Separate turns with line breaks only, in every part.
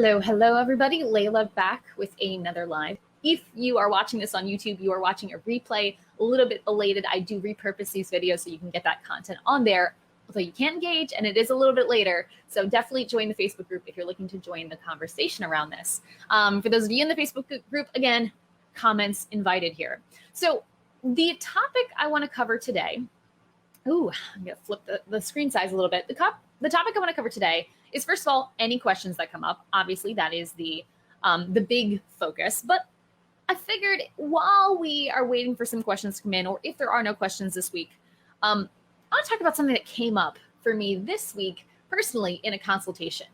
Hello everybody. Layla back with another live. If you are watching this on YouTube, you are watching a replay, a little bit belated. I do repurpose these videos so you can get that content on there, although you can engage and it is a little bit later. So definitely join the Facebook group if you're looking to join the conversation around this. For those of you in the Facebook group, again, comments invited here. So the topic I want to cover today, I'm gonna flip the screen size a little bit. The topic I want to cover today is, first of all, any questions that come up. Obviously, that is the big focus. But I figured while we are waiting for some questions to come in, or if there are no questions this week, I want to talk about something that came up for me this week personally in a consultation.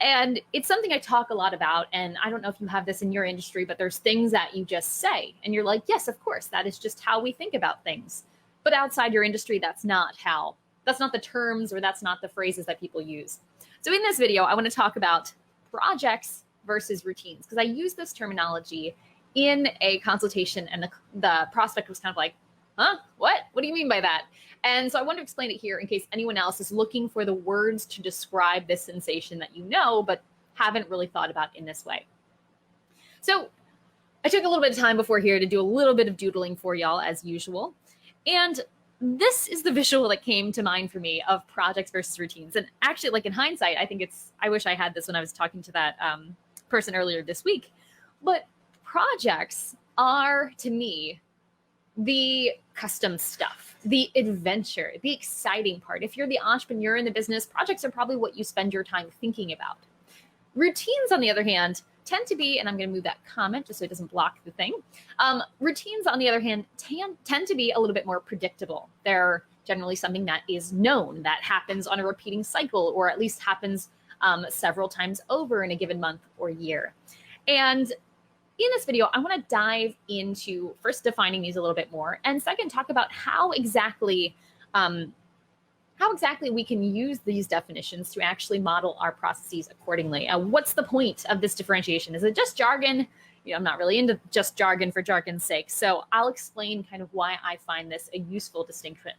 And it's something I talk a lot about. And I don't know if you have this in your industry, but there's things that you just say. And you're like, yes, of course, that is just how we think about things. But outside your industry, that's not the terms or that's not the phrases that people use. So in this video, I want to talk about projects versus routines, because I use this terminology in a consultation and the prospect was kind of like, huh, what? What do you mean by that? And so I want to explain it here in case anyone else is looking for the words to describe this sensation that you know, but haven't really thought about in this way. So I took a little bit of time before here to do a little bit of doodling for y'all as usual. And this is the visual that came to mind for me of projects versus routines. And actually, like in hindsight, I wish I had this when I was talking to that person earlier this week. But projects are, to me, the custom stuff, the adventure, the exciting part. If you're the entrepreneur in the business, projects are probably what you spend your time thinking about. Routines, on the other hand, tend to be, and I'm going to move that comment just so it doesn't block the thing. Routines, on the other hand, tend to be a little bit more predictable. They're generally something that is known, that happens on a repeating cycle, or at least happens several times over in a given month or year. And in this video, I want to dive into first defining these a little bit more, and second, talk about how exactly we can use these definitions to actually model our processes accordingly. What's the point of this differentiation? Is it just jargon? I'm not really into just jargon for jargon's sake. So I'll explain kind of why I find this a useful distinction.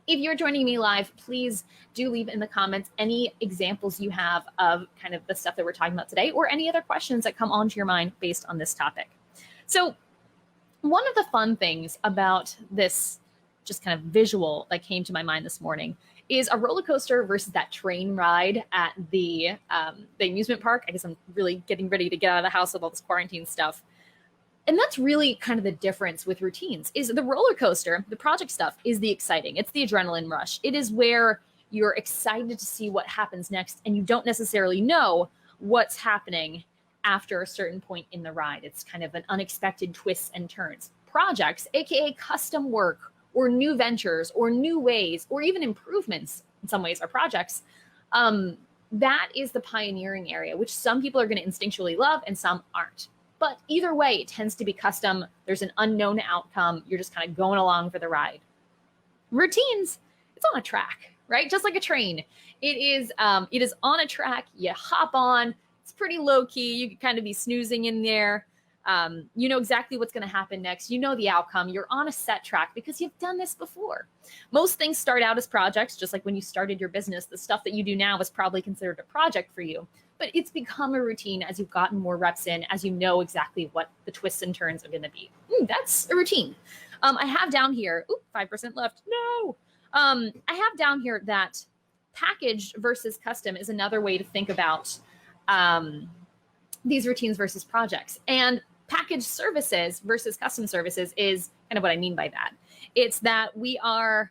If you're joining me live, please do leave in the comments any examples you have of kind of the stuff that we're talking about today, or any other questions that come onto your mind based on this topic. So one of the fun things about this just kind of visual that came to my mind this morning is a roller coaster versus that train ride at the amusement park. I guess I'm really getting ready to get out of the house with all this quarantine stuff. And that's really kind of the difference with routines. Is the roller coaster, the project stuff, is the exciting. It's the adrenaline rush. It is where you're excited to see what happens next, and you don't necessarily know what's happening after a certain point in the ride. It's kind of an unexpected twists and turns. Projects, aka custom work, or new ventures, or new ways, or even improvements, in some ways, are projects. That is the pioneering area, which some people are going to instinctually love and some aren't. But either way, it tends to be custom. There's an unknown outcome. You're just kind of going along for the ride. Routines, it's on a track, right? Just like a train. It is on a track. You hop on. It's pretty low key. You can kind of be snoozing in there. You know exactly what's going to happen next. You know the outcome. You're on a set track because you've done this before. Most things start out as projects, just like when you started your business. The stuff that you do now is probably considered a project for you. But it's become a routine as you've gotten more reps in, as you know exactly what the twists and turns are going to be. That's a routine. I have down here, 5% left. No. I have down here that packaged versus custom is another way to think about these routines versus projects. And packaged services versus custom services is kind of what I mean by that. It's that we are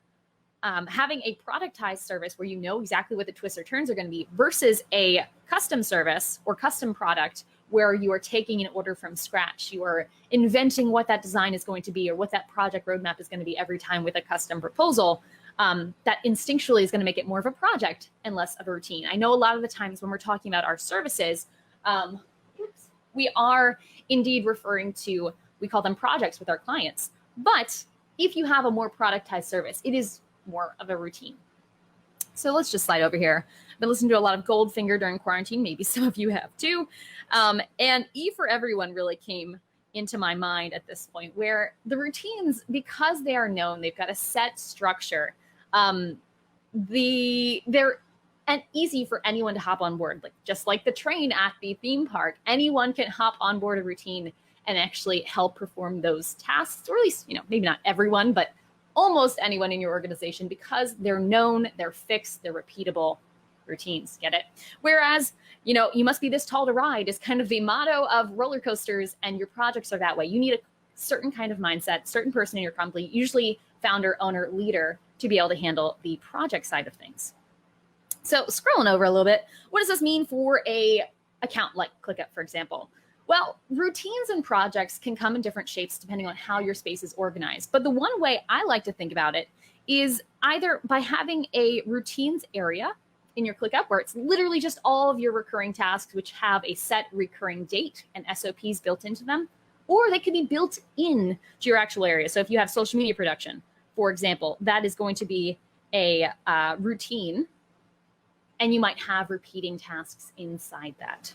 having a productized service where you know exactly what the twists or turns are going to be versus a custom service or custom product where you are taking an order from scratch. You are inventing what that design is going to be or what that project roadmap is going to be every time with a custom proposal. That instinctually is going to make it more of a project and less of a routine. I know a lot of the times when we're talking about our services, we are indeed referring to, we call them projects with our clients. But if you have a more productized service, it is more of a routine. So let's just slide over here. I've been listening to a lot of Goldfinger during quarantine. Maybe some of you have too. And E for Everyone really came into my mind at this point, where the routines, because they are known, they've got a set structure. They're and easy for anyone to hop on board. Like just like the train at the theme park, anyone can hop on board a routine and actually help perform those tasks, or at least, maybe not everyone, but almost anyone in your organization, because they're known, they're fixed, they're repeatable routines. Get it? Whereas, you must be this tall to ride is kind of the motto of roller coasters, and your projects are that way. You need a certain kind of mindset, certain person in your company, usually founder, owner, leader, to be able to handle the project side of things. So scrolling over a little bit, what does this mean for a account like ClickUp, for example? Well, routines and projects can come in different shapes depending on how your space is organized. But the one way I like to think about it is either by having a routines area in your ClickUp where it's literally just all of your recurring tasks, which have a set recurring date and SOPs built into them, or they could be built in to your actual area. So if you have social media production, for example, that is going to be a routine, and you might have repeating tasks inside that.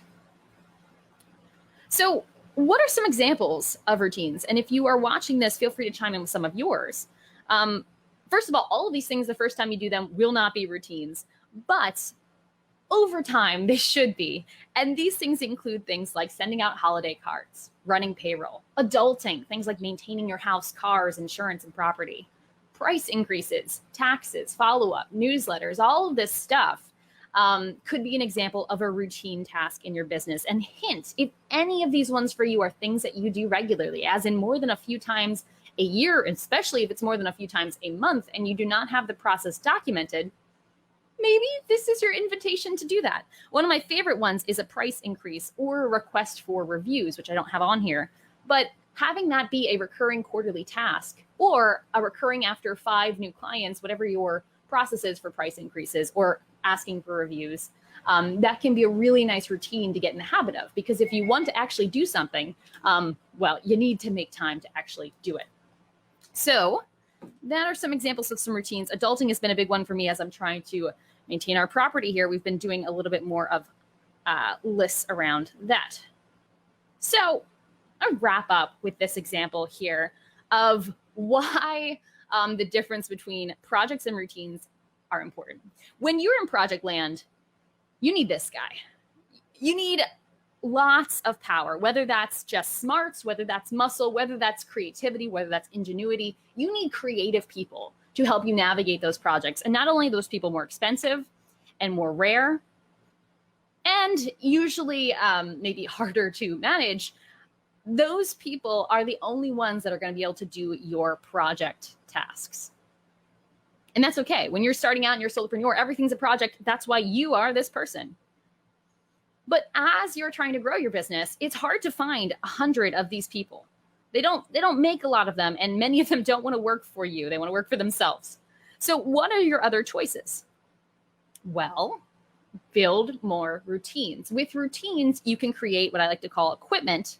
So what are some examples of routines? And if you are watching this, feel free to chime in with some of yours. First of all of these things, the first time you do them, will not be routines, but over time, they should be. And these things include things like sending out holiday cards, running payroll, adulting, things like maintaining your house, cars, insurance, and property, price increases, taxes, follow-up, newsletters, all of this stuff could be an example of a routine task in your business. And hint, if any of these ones for you are things that you do regularly, as in more than a few times a year, especially if it's more than a few times a month, and you do not have the process documented, maybe this is your invitation to do that. One of my favorite ones is a price increase or a request for reviews, which I don't have on here, but having that be a recurring quarterly task, or a recurring after 5 new clients, whatever your process is for price increases or asking for reviews, that can be a really nice routine to get in the habit of, because if you want to actually do something, well, you need to make time to actually do it. So that are some examples of some routines. Adulting has been a big one for me as I'm trying to maintain our property here. We've been doing a little bit more of lists around that. So I'll wrap up with this example here of why the difference between projects and routines are important. When you're in project land, you need this guy. You need lots of power, whether that's just smarts, whether that's muscle, whether that's creativity, whether that's ingenuity. You need creative people to help you navigate those projects. And not only are those people more expensive and more rare, and usually maybe harder to manage, those people are the only ones that are going to be able to do your project tasks. And that's okay. When you're starting out and you're a solopreneur, everything's a project. That's why you are this person. But as you're trying to grow your business, it's hard to find 100 of these people. They don't make a lot of them, and many of them don't want to work for you. They want to work for themselves. So what are your other choices? Well, build more routines. With routines, you can create what I like to call equipment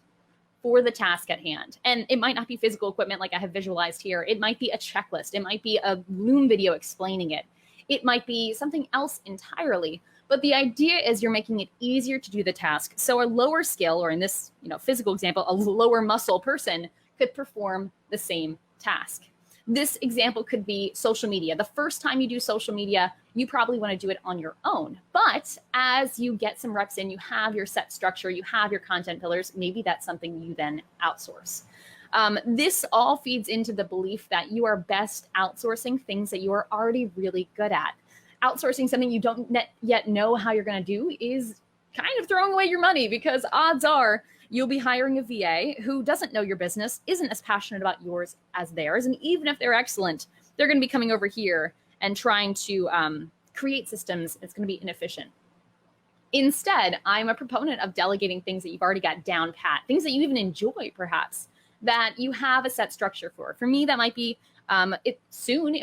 for the task at hand. And it might not be physical equipment like I have visualized here. It might be a checklist. It might be a Loom video explaining it. It might be something else entirely. But the idea is you're making it easier to do the task. So a lower skill, or in this physical example, a lower muscle person could perform the same task. This example could be social media. The first time you do social media, you probably want to do it on your own. But as you get some reps in, you have your set structure, you have your content pillars, maybe that's something you then outsource. This all feeds into the belief that you are best outsourcing things that you are already really good at. Outsourcing something you don't yet know how you're going to do is kind of throwing away your money, because odds are you'll be hiring a VA who doesn't know your business, isn't as passionate about yours as theirs. And even if they're excellent, they're going to be coming over here and trying to create systems. It's going to be inefficient. Instead, I'm a proponent of delegating things that you've already got down pat, things that you even enjoy, perhaps, that you have a set structure for. For me, that might be it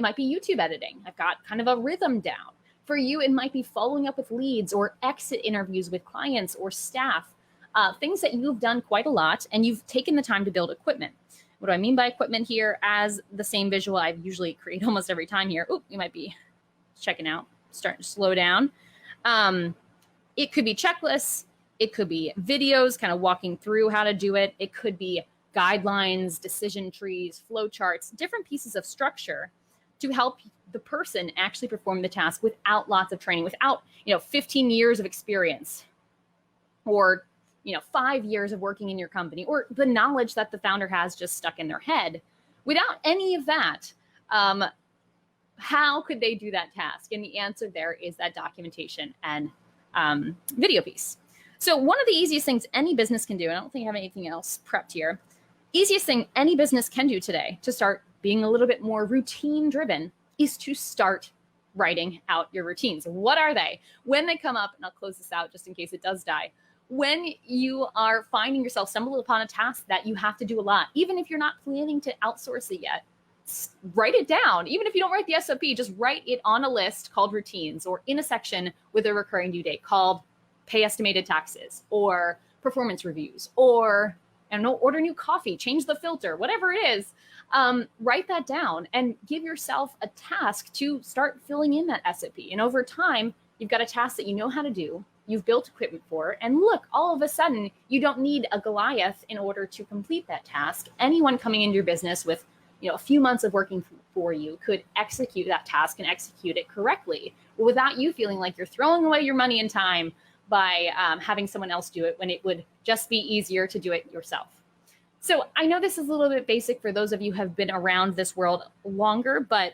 might be YouTube editing. I've got kind of a rhythm down. For you, it might be following up with leads or exit interviews with clients or staff, things that you've done quite a lot, and you've taken the time to build equipment. What do I mean by equipment here? As the same visual I usually create almost every time here. Oh, you might be checking out, starting to slow down. It could be checklists. It could be videos kind of walking through how to do it. It could be guidelines, decision trees, flow charts, different pieces of structure to help the person actually perform the task without lots of training, without 15 years of experience, or 5 years of working in your company, or the knowledge that the founder has just stuck in their head. Without any of that, how could they do that task? And the answer there is that documentation and video piece. So one of the easiest things any business can do, and I don't think I have anything else prepped here, easiest thing any business can do today to start being a little bit more routine driven is to start writing out your routines. What are they? When they come up, and I'll close this out just in case it does die, when you are finding yourself stumbled upon a task that you have to do a lot, even if you're not planning to outsource it yet, write it down. Even if you don't write the SOP, just write it on a list called routines, or in a section with a recurring due date called pay estimated taxes, or performance reviews, or order new coffee, change the filter, whatever it is. Write that down and give yourself a task to start filling in that SOP. And over time, you've got a task that you know how to do, you've built equipment for, and look, all of a sudden, you don't need a Goliath in order to complete that task. Anyone coming into your business with a few months of working for you could execute that task and execute it correctly without you feeling like you're throwing away your money and time by having someone else do it when it would just be easier to do it yourself. So I know this is a little bit basic for those of you who have been around this world longer, but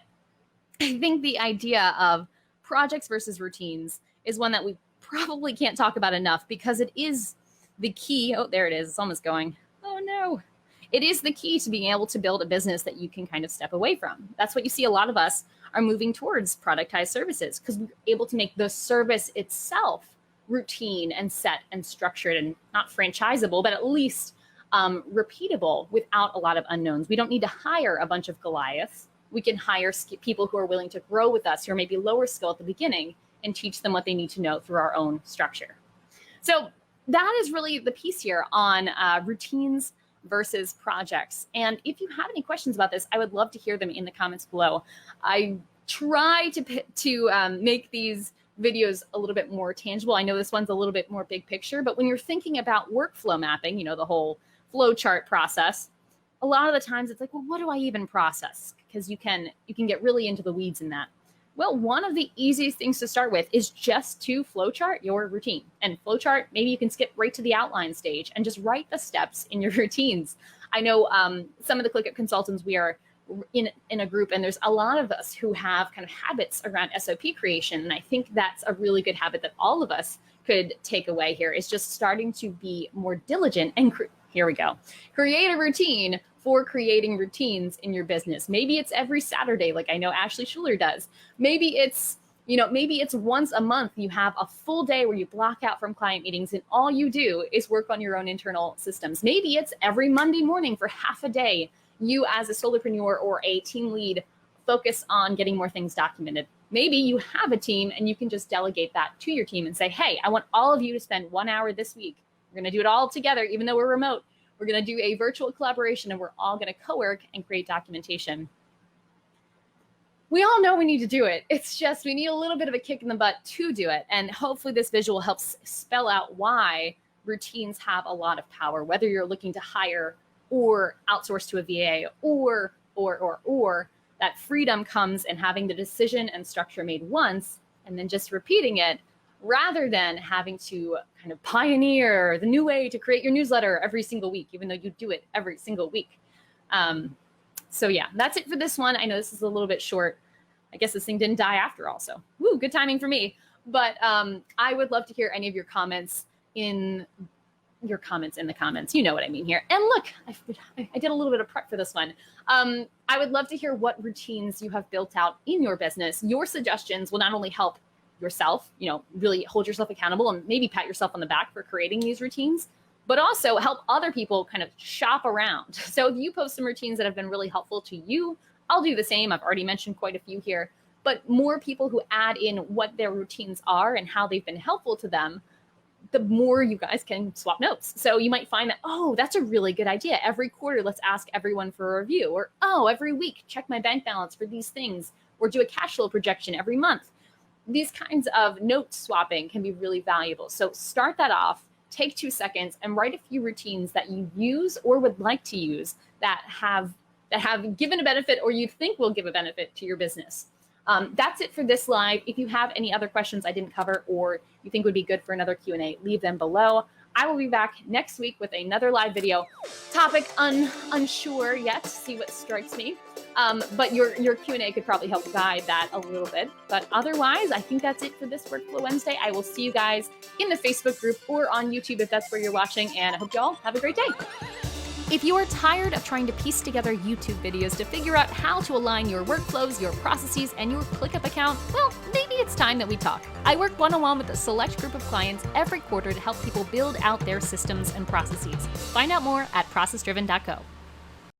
I think the idea of projects versus routines is one that we probably can't talk about enough, because it is the key. Oh, there it is. It's almost going. Oh, no. It is the key to being able to build a business that you can kind of step away from. That's what you see a lot of us are moving towards, productized services, because we're able to make the service itself routine and set and structured and not franchisable, but at least repeatable without a lot of unknowns. We don't need to hire a bunch of Goliaths. We can hire people who are willing to grow with us, who are maybe lower skill at the beginning, and teach them what they need to know through our own structure. So that is really the piece here on routines versus projects. And if you have any questions about this, I would love to hear them in the comments below. I try to make these videos a little bit more tangible. I know this one's a little bit more big picture, but when you're thinking about workflow mapping, the whole flow chart process, a lot of the times it's like, well, what do I even process? Because you can get really into the weeds in that. Well, one of the easiest things to start with is just to flowchart your routine. And flowchart, maybe you can skip right to the outline stage and just write the steps in your routines. I know some of the ClickUp consultants, we are in a group, and there's a lot of us who have kind of habits around SOP creation. And I think that's a really good habit that all of us could take away here, is just starting to be more diligent and here we go. Create a routine for creating routines in your business. Maybe it's every Saturday, like I know Ashley Schuler does. Maybe it's, maybe it's once a month you have a full day where you block out from client meetings and all you do is work on your own internal systems. Maybe it's every Monday morning for half a day, you as a solopreneur or a team lead focus on getting more things documented. Maybe you have a team and you can just delegate that to your team and say, hey, I want all of you to spend 1 hour this week. We're going to do it all together, even though we're remote. We're going to do a virtual collaboration and we're all going to co-work and create documentation. We all know we need to do it. It's just we need a little bit of a kick in the butt to do it. And hopefully this visual helps spell out why routines have a lot of power, whether you're looking to hire or outsource to a VA or that freedom comes in having the decision and structure made once and then just repeating it, rather than having to kind of pioneer the new way to create your newsletter every single week, even though you do it every single week. So yeah, that's it for this one. I know this is a little bit short. I guess this thing didn't die after all, so woo, good timing for me. But I would love to hear any of your comments in the comments. You know what I mean here. And look, I did a little bit of prep for this one. I would love to hear what routines you have built out in your business. Your suggestions will not only help yourself, really hold yourself accountable and maybe pat yourself on the back for creating these routines, but also help other people kind of shop around. So if you post some routines that have been really helpful to you, I'll do the same. I've already mentioned quite a few here, but more people who add in what their routines are and how they've been helpful to them, the more you guys can swap notes. So you might find that, oh, that's a really good idea. Every quarter, let's ask everyone for a review, or, oh, every week, check my bank balance for these things, or do a cash flow projection every month. These kinds of note swapping can be really valuable. So start that off, take 2 seconds and write a few routines that you use or would like to use that have that have given a benefit or you think will give a benefit to your business. That's it for this live. If you have any other questions I didn't cover or you think would be good for another Q&A, leave them below. I will be back next week with another live video. Topic unsure yet, see what strikes me. But your Q&A could probably help guide that a little bit. But otherwise, I think that's it for this Workflow Wednesday. I will see you guys in the Facebook group or on YouTube if that's where you're watching. And I hope you all have a great day. If you are tired of trying to piece together YouTube videos to figure out how to align your workflows, your processes, and your ClickUp account, well, maybe it's time that we talk. I work one-on-one with a select group of clients every quarter to help people build out their systems and processes. Find out more at processdriven.co.